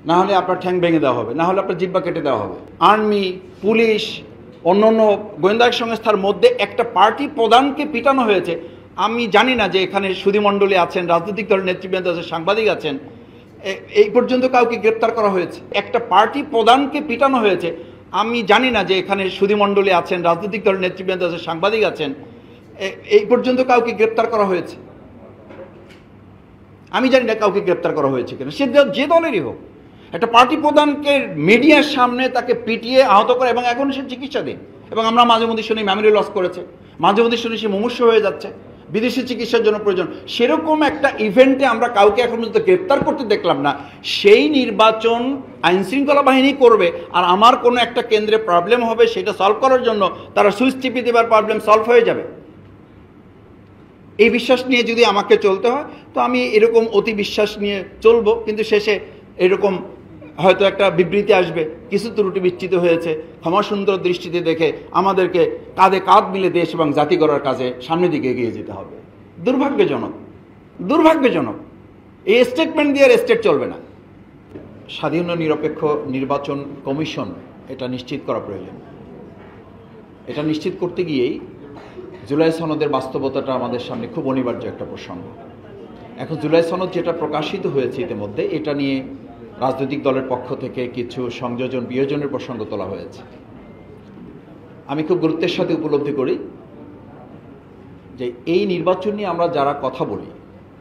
না হলে আপনার ঠ্যাং ভেঙে দেওয়া হবে, না হলে আপনার জিহ্বা কেটে দেওয়া হবে। আর্মি, পুলিশ, অন্যান্য গোয়েন্দা সংস্থার মধ্যে একটা পার্টি প্রধানকে পিটানো হয়েছে। আমি জানি না যে এখানে সুধীমণ্ডলী আছেন, রাজনৈতিক দলের নেতৃবৃন্দ আছেন, সাংবাদিক আছেন, এই পর্যন্ত কাউকে গ্রেপ্তার করা হয়েছে। একটা পার্টি প্রধানকে পিটানো হয়েছে। আমি জানি না যে এখানে সুধীমণ্ডলী আছেন, রাজনৈতিক দলের নেতৃবৃন্দ আছেন, সাংবাদিক আছেন, এই পর্যন্ত কাউকে গ্রেপ্তার করা হয়েছে। আমি জানি না কাউকে গ্রেপ্তার করা হয়েছে কিনা, সে যে দলেরই হোক। একটা পার্টি প্রধানকে মিডিয়ার সামনে তাকে পিটিয়ে আহত করে, এবং এখন সে চিকিৎসাধীন। এবং আমরা মাঝে মধ্যে শুনি মেমোরি লস করেছে, মাঝে মধ্যে শুনি সে মুমূর্ষু হয়ে যাচ্ছে, বিদেশি চিকিৎসার জন্য প্রয়োজন। সেরকম একটা ইভেন্টে আমরা কাউকে এখন পর্যন্ত গ্রেপ্তার করতে দেখলাম না। সেই নির্বাচন আইনশৃঙ্খলা বাহিনী করবে, আর আমার কোনো একটা কেন্দ্রে প্রবলেম হবে, সেটা সলভ করার জন্য তারা সুইচ টিপে দেবার প্রবলেম সলভ হয়ে যাবে। এই বিশ্বাস নিয়ে যদি আমাকে চলতে হয়, তো আমি এরকম অতি বিশ্বাস নিয়ে চলবো, কিন্তু শেষে এরকম হয়তো একটা বিবৃতি আসবে, কিছু ত্রুটি বিচ্যুত হয়েছে, ক্ষমা সুন্দর দৃষ্টিতে দেখে আমাদেরকে কাঁধে কাঁধ মিলে দেশ এবং জাতি গড়ার কাজে সামনের দিকে এগিয়ে যেতে হবে। দুর্ভাগ্যজনক, দুর্ভাগ্যজনক। এই স্টেটমেন্ট দিয়ে স্টেট চলবে না। স্বাধীন ও নিরপেক্ষ নির্বাচন কমিশন এটা নিশ্চিত করা প্রয়োজন। এটা নিশ্চিত করতে গিয়েই জুলাই সনদের বাস্তবতাটা আমাদের সামনে খুব অনিবার্য একটা প্রসঙ্গ। এখন জুলাই সনদ যেটা প্রকাশিত হয়েছে ইতিমধ্যে, এটা নিয়ে রাজনৈতিক দলের পক্ষ থেকে কিছু সংযোজন বিয়োজনের প্রসঙ্গ তোলা হয়েছে। আমি খুব গুরুত্বের সাথে উপলব্ধি করি যে এই নির্বাচন নিয়ে আমরা যারা কথা বলি,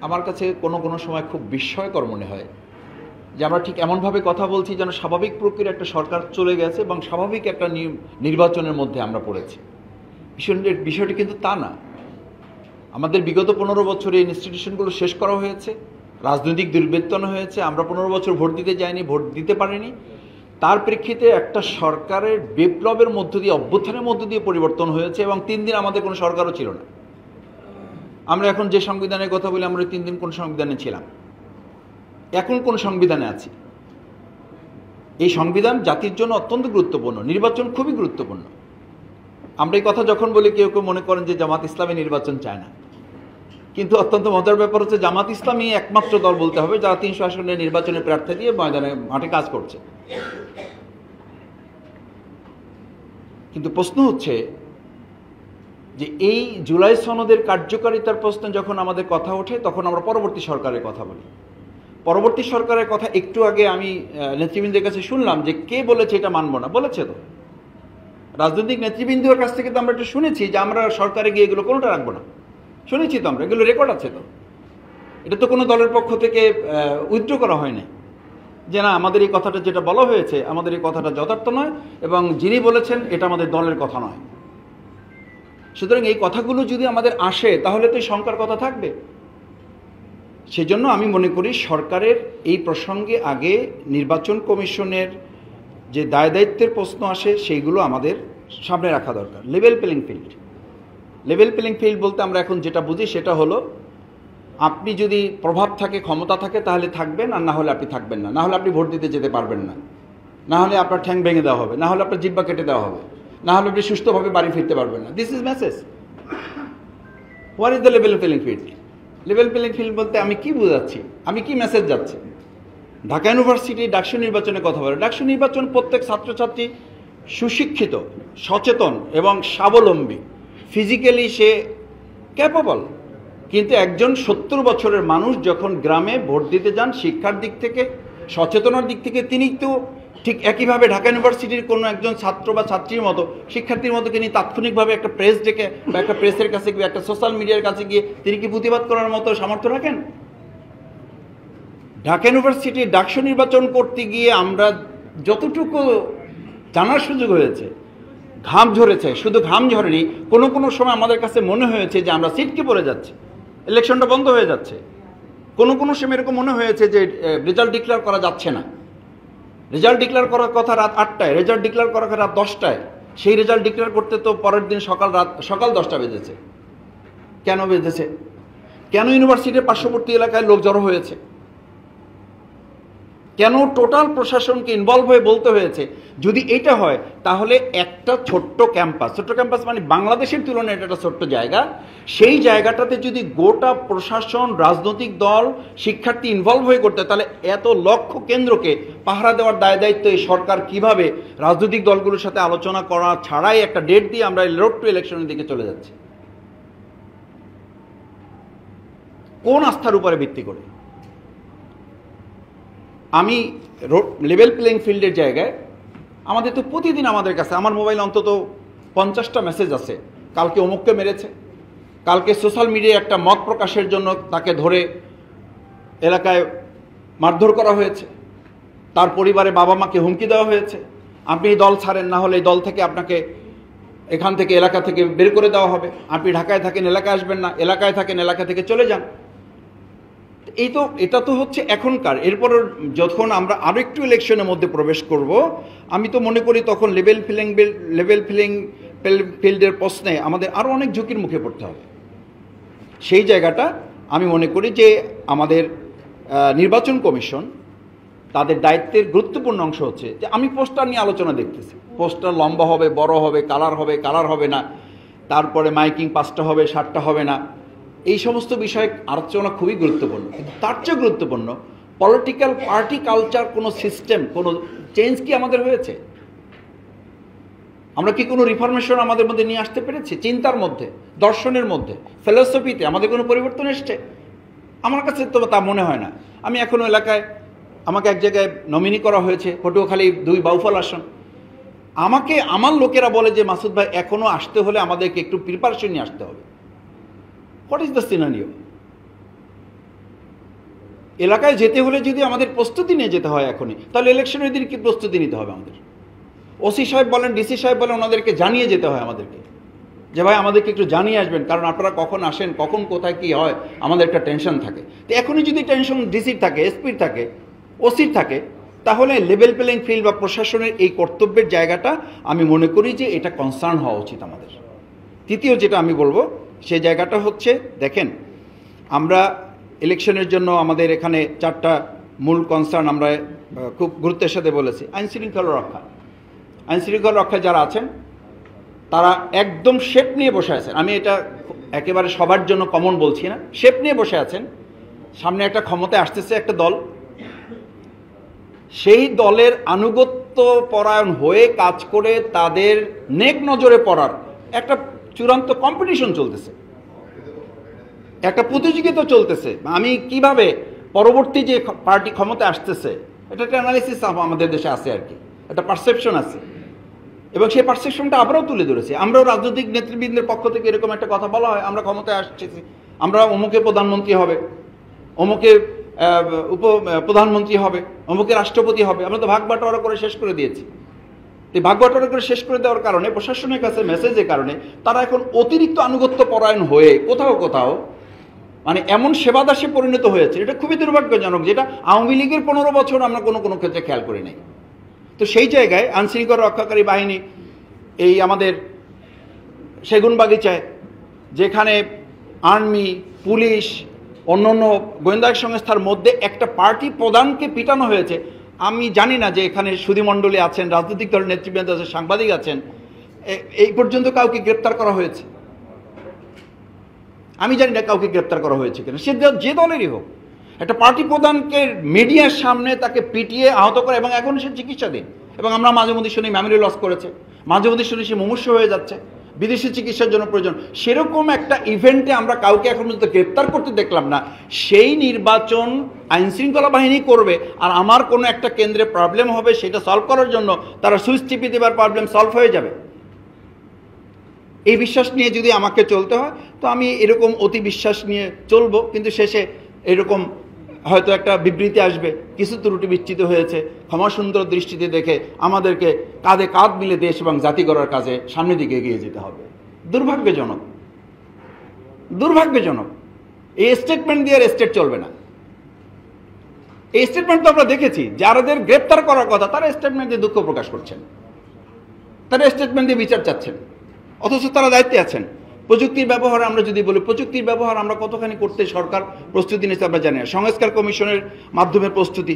আমার কাছে কোনো কোনো সময় খুব বিস্ময়কর মনে হয় যে আমরা ঠিক এমনভাবে কথা বলছি যেন স্বাভাবিক প্রক্রিয়ার একটা সরকার চলে গেছে এবং স্বাভাবিক একটা নির্বাচনের মধ্যে আমরা পড়েছি। বিষয়টি কিন্তু তা না। আমাদের বিগত 15 বছরে ইনস্টিটিউশনগুলো শেষ করা হয়েছে, রাজনৈতিক দুর্বৃত্তন হয়েছে, আমরা 15 বছর ভোট দিতে যাইনি, ভোট দিতে পারিনি। তার প্রেক্ষিতে একটা সরকারের বিপ্লবের মধ্য দিয়ে, অভ্যুত্থানের মধ্য দিয়ে পরিবর্তন হয়েছে, এবং 3 দিন আমাদের কোনো সরকারও ছিল না। আমরা এখন যে সংবিধানের কথা বলি, আমরা 3 দিন কোন সংবিধানে ছিলাম, এখন কোন সংবিধানে আছি। এই সংবিধান জাতির জন্য অত্যন্ত গুরুত্বপূর্ণ, নির্বাচন খুবই গুরুত্বপূর্ণ। আমরা এই কথা যখন বলি, কেউ কেউ মনে করেন যে জামাত ইসলামী নির্বাচন চায় না, কিন্তু অত্যন্ত মজার ব্যাপার হচ্ছে জামাত ইসলামী একমাত্র দল বলতে হবে যারা 300 আসনের নির্বাচনে প্রার্থী দিয়ে মাঠে কাজ করছে। কিন্তু প্রশ্ন হচ্ছে যে এই জুলাই সনদের কার্যকারিতার প্রশ্নে যখন আমাদের কথা ওঠে, তখন আমরা পরবর্তী সরকারের কথা বলি। পরবর্তী সরকারের কথা একটু আগে আমি নেতৃবৃন্দের কাছে শুনলাম যে কে বলেছে এটা মানব না। বলেছে তো রাজনৈতিক নেতৃবৃন্দের কাছ থেকে, তো আমরা এটা শুনেছি যে আমরা সরকারে গিয়ে এগুলো কোনোটা রাখবো না। শুনেছি তো আমরা, এগুলো রেকর্ড আছে তো। এটা তো কোনো দলের পক্ষ থেকে উইথড্র করা হয়নি যে না, আমাদের এই কথাটা যেটা বলা হয়েছে, আমাদের এই কথাটা যথার্থ নয়, এবং যিনি বলেছেন এটা আমাদের দলের কথা নয়। সুতরাং এই কথাগুলো যদি আমাদের আসে, তাহলে তো এই শঙ্কার কথা থাকবে। সেজন্য আমি মনে করি সরকারের এই প্রসঙ্গে আগে নির্বাচন কমিশনের যে দায় দায়িত্বের প্রশ্ন আসে, সেইগুলো আমাদের সামনে রাখা দরকার। Level playing field. Level playing field বলতে আমরা এখন যেটা বুঝি সেটা হলো, আপনি যদি প্রভাব থাকে, ক্ষমতা থাকে, তাহলে থাকবেন, আর না হলে আপনি থাকবেন না। না হলে আপনি ভোট দিতে যেতে পারবেন না, না হলে আপনার ঠ্যাং ভেঙে দেওয়া হবে, না হলে আপনার জিহ্বা কেটে দেওয়া হবে, না হলে আপনি সুস্থভাবে বাড়ি ফিরতে পারবেন না। This is message. What is the level playing field? Level playing field বলতে আমি কি বোঝাচ্ছি, আমি কি মেসেজ যাচ্ছে? ঢাকা ইউনিভার্সিটি ডাকসু নির্বাচনের কথা বলে। ডাকসু নির্বাচন প্রত্যেক ছাত্রছাত্রী সুশিক্ষিত, সচেতন এবং স্বাবলম্বী, ফিজিক্যালি সে ক্যাপেবল। কিন্তু একজন 70 বছরের মানুষ যখন গ্রামে ভোট দিতে যান, শিক্ষার দিক থেকে, সচেতনার দিক থেকে তিনি তো ঠিক একইভাবে ঢাকা ইউনিভার্সিটির কোনো একজন ছাত্র বা ছাত্রীর মতো, শিক্ষার্থীর মতো তিনি তাৎক্ষণিকভাবে একটা প্রেস ডেকে বা একটা প্রেসের কাছে গিয়ে, একটা সোশ্যাল মিডিয়ার কাছে গিয়ে তিনি কি প্রতিবাদ করার মতো সামর্থ্য রাখেন? ঢাকা ইউনিভার্সিটি ডাকসু নির্বাচন করতে গিয়ে আমরা যতটুকু জানার সুযোগ হয়েছে, ঘাম ঝরেছে, শুধু ঘাম ঝরেনি, কোনো কোনো সময় আমাদের কাছে মনে হয়েছে যে আমরা সিটকে পড়ে যাচ্ছি, ইলেকশনটা বন্ধ হয়ে যাচ্ছে। কোনো কোনো সময় এরকম মনে হয়েছে যে রেজাল্ট ডিক্লেয়ার করা যাচ্ছে না। রেজাল্ট ডিক্লেয়ার করার কথা রাত 8টায়, রেজাল্ট ডিক্লেয়ার করার কথা রাত 10টায়। সেই রেজাল্ট ডিক্লেয়ার করতে তো পরের দিন সকাল 10টা বেজেছে। কেন বেজেছে? কেন ইউনিভার্সিটির পার্শ্ববর্তী এলাকায় লোক জড়ো হয়েছে? কেন টোটাল প্রশাসনকে ইনভলভ হয়ে বলতে হয়েছে? যদি এটা হয় তাহলে একটা ছোট্ট ক্যাম্পাস মানে বাংলাদেশের তুলনায় এটা একটা ছোট্ট জায়গা, সেই জায়গাটাতে যদি গোটা প্রশাসন, রাজনৈতিক দল, শিক্ষার্থী ইনভলভ হয়ে করতে, তাহলে এত লক্ষ কেন্দ্রকে পাহারা দেওয়ার দায় দায়িত্ব এই সরকার কিভাবে রাজনৈতিক দলগুলোর সাথে আলোচনা করা ছাড়াই একটা ডেট দিয়ে আমরা রোড টু ইলেকশনের দিকে চলে যাচ্ছি? কোন আস্থার উপরে ভিত্তি করে? আমি লেভেল প্লেইং ফিল্ডের জায়গায় আমাদের তো প্রতিদিন আমাদের কাছে, আমার মোবাইল অন্তত 50টা মেসেজ আছে, কালকে অমুককে মেরেছে, কালকে সোশ্যাল মিডিয়ায় একটা মত প্রকাশের জন্য তাকে ধরে এলাকায় মারধর করা হয়েছে, তার পরিবারে বাবা মাকে হুমকি দেওয়া হয়েছে, আপনি এই দল ছাড়েন, না হলে এই দল থেকে আপনাকে এখান থেকে এলাকা থেকে বের করে দেওয়া হবে, আপনি ঢাকায় থাকেন এলাকায় আসবেন না, এলাকায় থাকেন এলাকা থেকে চলে যান। এটা তো হচ্ছে এখনকার। এরপর যখন আমরা আরও একটু ইলেকশনের মধ্যে প্রবেশ করব, আমি তো মনে করি তখন লেভেল প্লেইং ফিল্ডের প্রশ্নে আমাদের আরও অনেক ঝুঁকির মুখে পড়তে হবে। সেই জায়গাটা আমি মনে করি যে আমাদের নির্বাচন কমিশন তাদের দায়িত্বের গুরুত্বপূর্ণ অংশ হচ্ছে যে আমি পোস্টার নিয়ে আলোচনা দেখতেছি, পোস্টার লম্বা হবে, বড় হবে, কালার হবে না, তারপরে মাইকিং 5টা হবে 7টা হবে না, এই সমস্ত বিষয়ে আলোচনা খুবই গুরুত্বপূর্ণ। কিন্তু তার চেয়ে গুরুত্বপূর্ণ পলিটিক্যাল পার্টি কালচার, কোনো সিস্টেম, কোনো চেঞ্জ কি আমাদের হয়েছে? আমরা কি কোনো রিফরমেশন আমাদের মধ্যে নিয়ে আসতে পেরেছি? চিন্তার মধ্যে, দর্শনের মধ্যে, ফিলোসফিতে আমাদের কোনো পরিবর্তন এসছে? আমার কাছে তো তা মনে হয় না। আমি এখনো এলাকায়, আমাকে এক জায়গায় নমিনি করা হয়েছে, পটুয়াখালী 2 বাউফল আসন, আমাকে আমার লোকেরা বলে যে মাসুদ ভাই এখনো আসতে হলে আমাদেরকে একটু প্রিপারেশন নিয়ে আসতে হবে। What is the scenario? এলাকায় যেতে হলে যদি আমাদের প্রস্তুতি নিয়ে যেতে হয় এখনই, তাহলে ইলেকশনের দিন কি প্রস্তুতি নিতে হবে আমাদের? ওসি সাহেব বলেন, ডিসি সাহেব বলেন, ওনাদেরকে জানিয়ে যেতে হয় আমাদেরকে যে ভাই আমাদেরকে একটু জানিয়ে আসবেন, কারণ আপনারা কখন আসেন, কখন কোথায় কি হয়, আমাদের একটা টেনশন থাকে। তো এখনই যদি টেনশন ডিসির থাকে, এসপির থাকে, ওসির থাকে, তাহলে লেভেল প্লেইং ফিল্ড বা প্রশাসনের এই কর্তব্যের জায়গাটা আমি মনে করি যে এটা কনসার্ন হওয়া উচিত আমাদের। তৃতীয় যেটা আমি বলবো সেই জায়গাটা হচ্ছে, দেখেন আমরা ইলেকশনের জন্য আমাদের এখানে 4টা মূল কনসার্ন আমরা খুব গুরুত্বের সাথে বলেছি। আইন শৃঙ্খলা রক্ষায় যারা আছেন তারা একদম শেপ নিয়ে বসে আছেন। আমি এটা একেবারে সবার জন্য কমন বলছি না, শেপ নিয়ে বসে আছেন। সামনে একটা ক্ষমতায় আসতেছে একটা দল, সেই দলের আনুগত্য পরায়ণ হয়ে কাজ করে তাদের নেক নজরে পড়ার একটা চূড়ান্ত কম্পিটিশন চলতেছে, একটা প্রতিযোগিতা চলতেছে। আমি কিভাবে পরবর্তী যে পার্টি ক্ষমতায় আসতেছে, এটা একটা অ্যানালিসিস আমাদের দেশে আছে আর কি, একটা পারসেপশন আছে, এবং সেই পারসেপশনটা আমরাও তুলে ধরেছি। আমরাও রাজনৈতিক নেতৃবৃন্দের পক্ষ থেকে এরকম একটা কথা বলা হয়, আমরা ক্ষমতায় আসতেছি, আমরা অমুকে প্রধানমন্ত্রী হবে, অমুকে প্রধানমন্ত্রী হবে, অমুকে রাষ্ট্রপতি হবে। আমরা তো ভাগ বাটোয়ারা করে শেষ করে দিয়েছি। এই ভাগ বাটোয়ারা করে শেষ করে দেওয়ার কারণে, প্রশাসনের কাছে মেসেজের কারণে তারা এখন অতিরিক্ত আনুগত্য পরায়ণ হয়ে কোথাও মানে এমন সেবাদাসে পরিণত হয়েছে, এটা খুবই দুর্ভাগ্যজনক, যেটা আওয়ামী লীগের 15 বছর আমরা কোনো ক্ষেত্রে খেয়াল করি নাই। তো সেই জায়গায় আইনশৃঙ্খলা রক্ষাকারী বাহিনী, এই আমাদের সেগুনবাগিচায় যেখানে আর্মি, পুলিশ, অন্যান্য গোয়েন্দা সংস্থার মধ্যে একটা পার্টি প্রধানকে পিটানো হয়েছে। আমি জানি না যে এখানে সুধীমণ্ডলী আছেন, রাজনৈতিক দলের নেতৃবৃন্দ আছেন, সাংবাদিক আছেন, এই পর্যন্ত কাউকে গ্রেপ্তার করা হয়েছে? আমি জানি না কাউকে গ্রেপ্তার করা হয়েছে কিনা। সে যে দলেরই হোক, একটা পার্টি প্রধানকে মিডিয়ার সামনে তাকে পিটিয়ে আহত করে, এবং এখন সে চিকিৎসাধীন, এবং আমরা মাঝে মধ্যে শুনি মেমোরি লস করেছে, মাঝে মধ্যে শুনি সে মুমূর্ষু হয়ে যাচ্ছে, বিদেশি চিকিৎসার জন্য প্রয়োজন। সেরকম একটা ইভেন্টে আমরা কাউকে এখন পর্যন্ত গ্রেপ্তার করতে দেখলাম না। সেই নির্বাচন আইনশৃঙ্খলা বাহিনী করবে, আর আমার কোনো একটা কেন্দ্রে প্রবলেম হবে, সেটা সলভ করার জন্য তারা সুইচ টিপে দেবার প্রবলেম সলভ হয়ে যাবে। এই বিশ্বাস নিয়ে যদি আমাকে চলতে হয়, তো আমি এরকম অতি বিশ্বাস নিয়ে চলবো, কিন্তু শেষে এরকম হয়তো একটা বিবৃতি আসবে, কিছু ত্রুটি বিচ্যুত হয়েছে, ক্ষমা সুন্দর দৃষ্টিতে দেখে আমাদেরকে কাঁধে কাঁধ মিলে দেশ এবং জাতি গড়ার কাজে সামনের দিকে এগিয়ে যেতে হবে। দুর্ভাগ্যজনক। এই স্টেটমেন্ট দিয়ে স্টেট চলবে না। এই স্টেটমেন্ট তো আমরা দেখেছি, যাদের গ্রেপ্তার করার কথা তারা স্টেটমেন্ট দিয়ে দুঃখ প্রকাশ করছেন, তারা স্টেটমেন্ট দিয়ে বিচার চাচ্ছেন, অথচ তারা দায়িত্বে আছেন। প্রযুক্তির ব্যবহার আমরা যদি বলি, প্রযুক্তির ব্যবহার আমরা কতখানি করতে সরকার প্রস্তুতি নিয়েছে আমরা জানি না। সংস্কার কমিশনের মাধ্যমে প্রস্তুতি,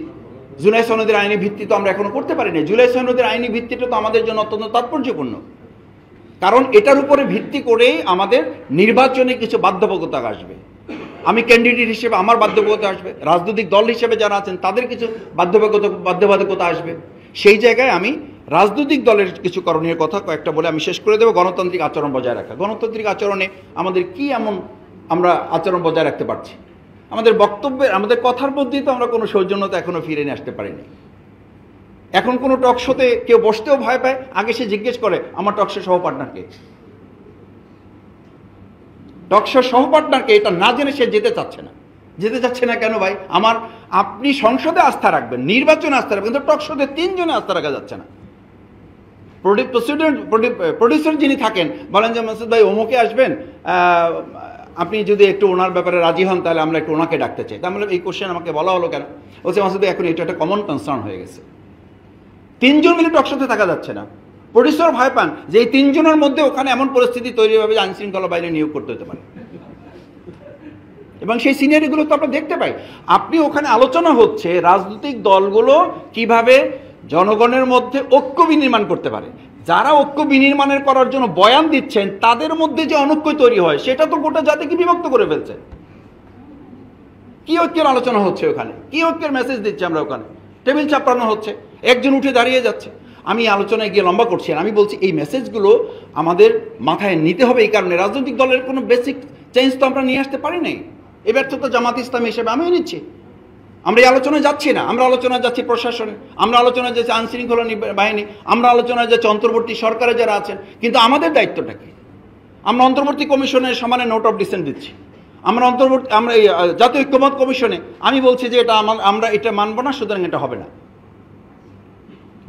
জুলাই সনদের আইনি ভিত্তি তো আমরা এখনো করতে পারি না। জুলাই সনদের আইনি ভিত্তিটা তো আমাদের জন্য অত্যন্ত তাৎপর্যপূর্ণ, কারণ এটার উপরে ভিত্তি করেই আমাদের নির্বাচনে কিছু বাধ্যবাধকতা আসবে। আমি ক্যান্ডিডেট হিসেবে আমার বাধ্যবাধকতা আসবে, রাজনৈতিক দল হিসেবে যারা আছেন তাদের কিছু বাধ্যবাধকতা আসবে। সেই জায়গায় আমি রাজনৈতিক দলের কিছু করণীয় কথা কয়েকটা বলে আমি শেষ করে দেবো। গণতান্ত্রিক আচরণ বজায় রাখা। গণতান্ত্রিক আচরণে আমাদের কি এমন আমরা আচরণ বজায় রাখতে পারছি? আমাদের বক্তব্যের, আমাদের কথার মধ্যেই তো আমরা কোনো সৌজন্যতা এখনো ফিরে নিয়ে আসতে পারিনি। এখন কোনো টক শোতে কেউ বসতেও ভয় পায়, আগে সে জিজ্ঞেস করে আমার টক শো সহপার্টনারকে, টক শো সহপার্টনারকে, এটা না জেনে সে যেতে চাচ্ছে না। যেতে চাচ্ছে না কেন ভাই? আপনি সংসদে আস্থা রাখবেন, নির্বাচনে আস্থা রাখবেন, কিন্তু টক শোতে 3 জনে আস্থা রাখা যাচ্ছে না। প্রডিউসার যিনি থাকেন বলেন যে মাসুদ ভাই অমুকে আসবেন, আপনি যদি একটু ওনার ব্যাপারে রাজি হন তাহলে আমরা একটু ওনাকে ডাকতে চাই। তাহলে এই কোশ্চেন আমাকে বলা হলো কেন? বলছে মাসুদ ভাই এখন এটা একটা কমন কনসার্ন হয়ে গেছে, 3 জন মিলে টকশোতে থাকা যাচ্ছে না। প্রডিউসার ভয় পান যে এই 3 জনের মধ্যে ওখানে এমন পরিস্থিতি তৈরি হবে যে আইনশৃঙ্খলা বাহিনী নিয়োগ করতে হতে পারে, এবং সেই সিনিয়রগুলো তো আমরা দেখতে পাই। আপনি ওখানে আলোচনা হচ্ছে রাজনৈতিক দলগুলো কিভাবে জনগণের মধ্যে ঐক্য বিনির্মাণ করতে পারে। যারা ঐক্য বিনির্মাণের করার জন্য বয়ান দিচ্ছেন তাদের মধ্যে যে অনৈক্য তৈরি হয় সেটা তো গোটা জাতিকে বিভক্ত করে ফেলছে। কি ঐক্যের আলোচনা হচ্ছে ওখানে? কি ঐক্যের মেসেজ দিচ্ছে আমরা ওখানে? টেবিল চাপড়ানো হচ্ছে, একজন উঠে দাঁড়িয়ে যাচ্ছে। আমি আলোচনায় গিয়ে লম্বা করছি, আমি বলছি এই মেসেজগুলো আমাদের মাথায় নিতে হবে। এই কারণে রাজনৈতিক দলের কোনো বেসিক চেঞ্জ তো আমরা নিয়ে আসতে পারি নাই। এ ব্যর্থতা জামাত ইসলামী হিসেবে আমিও নিচ্ছি। আমরা এই আলোচনায় যাচ্ছি না, আমরা আলোচনায় যাচ্ছি প্রশাসনে, আমরা আলোচনায় যাচ্ছি আইনশৃঙ্খলা বাহিনী, আমরা আলোচনায় যাচ্ছি অন্তর্বর্তী সরকারে যারা আছেন। কিন্তু আমাদের দায়িত্বটা কি? আমরা অন্তর্বর্তী কমিশনের সমানে নোট অফ ডিসেন্ট দিচ্ছি, আমরা এই জাতীয় ঐক্যমত কমিশনে আমি বলছি যে এটা আমরা এটা মানব না, সুতরাং এটা হবে না।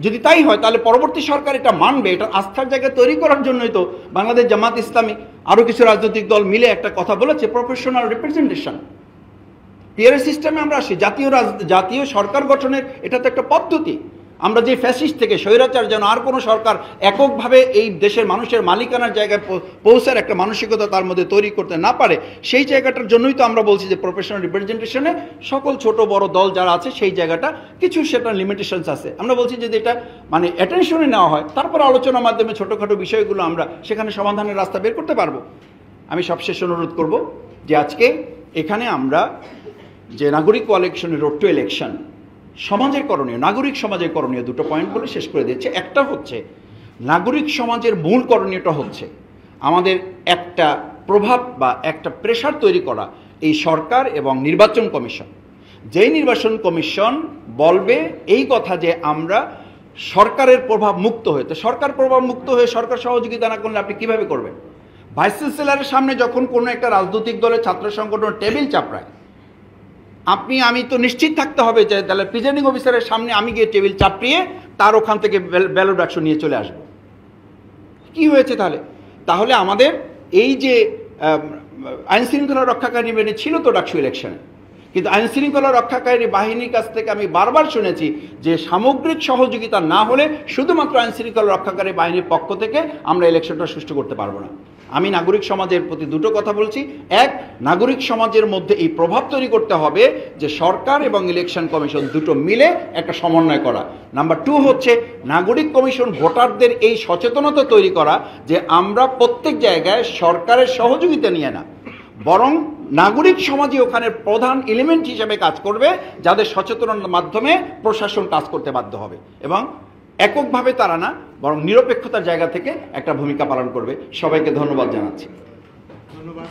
যদি তাই হয় তাহলে পরবর্তী সরকার এটা মানবে। এটা আস্থার জায়গা তৈরি করার জন্যই তো বাংলাদেশ জামাত ইসলামী আরও কিছু রাজনৈতিক দল মিলে একটা কথা বলেছে, প্রফেশনাল রিপ্রেজেন্টেশন। টিআরএস সিস্টেমে আমরা আসি, জাতীয় সরকার গঠনের এটা তো একটা পদ্ধতি। আমরা যে ফ্যাসিস্ট থেকে স্বৈরাচার যেন আর কোনো সরকার এককভাবে এই দেশের মানুষের মালিকানার জায়গায় পৌঁছার একটা মানসিকতা তার মধ্যে তৈরি করতে না পারে, সেই জায়গাটার জন্যই তো আমরা বলছি যে প্রফেশনাল রিপ্রেজেন্টেশনে সকল ছোট বড় দল যারা আছে সেই জায়গাটা কিছু সেটা লিমিটেশনস আছে। আমরা বলছি যে এটা মানে অ্যাটেনশনে নেওয়া হয়, তারপর আলোচনার মাধ্যমে ছোটোখাটো বিষয়গুলো আমরা সেখানে সমাধানের রাস্তা বের করতে পারবো। আমি সবশেষ অনুরোধ করব যে আজকে এখানে আমরা যে নাগরিক কোয়ালিশনের রোড টু ইলেকশন সমাজের করণীয়, নাগরিক সমাজের করণীয় দুটো পয়েন্ট বলে শেষ করে দিচ্ছে। একটা হচ্ছে নাগরিক সমাজের মূল করণীয়টা হচ্ছে আমাদের একটা প্রভাব বা একটা প্রেশার তৈরি করা এই সরকার এবং নির্বাচন কমিশন। যেই নির্বাচন কমিশন বলবে এই কথা যে আমরা সরকারের প্রভাব মুক্ত হয়ে, তো সরকার প্রভাব মুক্ত হয়ে সরকার সহযোগিতা না করলে আপনি কিভাবে করবেন? ভাইস চ্যান্সেলরের সামনে যখন কোনো একটা রাজনৈতিক দলের ছাত্র সংগঠন টেবিল চাপড়ায়, আমি তো নিশ্চিত থাকতে হবে যে তাহলে প্রিজাইডিং অফিসারের সামনে আমি গিয়ে টেবিল চাপড়িয়ে তার ওখান থেকে ব্যালট বাক্স নিয়ে চলে আসব। কি হয়েছে তাহলে আমাদের এই যে আইনশৃঙ্খলা রক্ষাকারী বাহিনী ছিল তো ডাকসু ইলেকশনে, কিন্তু আইনশৃঙ্খলা রক্ষাকারী বাহিনীর কাছ থেকে আমি বারবার শুনেছি যে সামগ্রিক সহযোগিতা না হলে শুধুমাত্র আইনশৃঙ্খলা রক্ষাকারী বাহিনীর পক্ষ থেকে আমরা ইলেকশনটা সুষ্ঠু করতে পারবো না। আমি নাগরিক সমাজের প্রতি দুটো কথা বলছি। এক, নাগরিক সমাজের মধ্যে এই প্রভাব তৈরি করতে হবে যে সরকার এবং ইলেকশন কমিশন দুটো মিলে একটা সমন্বয় করা। নাম্বার 2 হচ্ছে নাগরিক কমিশন ভোটারদের এই সচেতনতা তৈরি করা যে আমরা প্রত্যেক জায়গায় সরকারের সহযোগিতা নিয়ে না, বরং নাগরিক সমাজই ওখানে প্রধান এলিমেন্ট হিসেবে কাজ করবে, যাদের সচেতনতার মাধ্যমে প্রশাসন কাজ করতে বাধ্য হবে এবং এককভাবে তারা না, বরং নিরপেক্ষতার জায়গা থেকে একটা ভূমিকা পালন করবে। সবাইকে ধন্যবাদ জানাচ্ছি। ধন্যবাদ।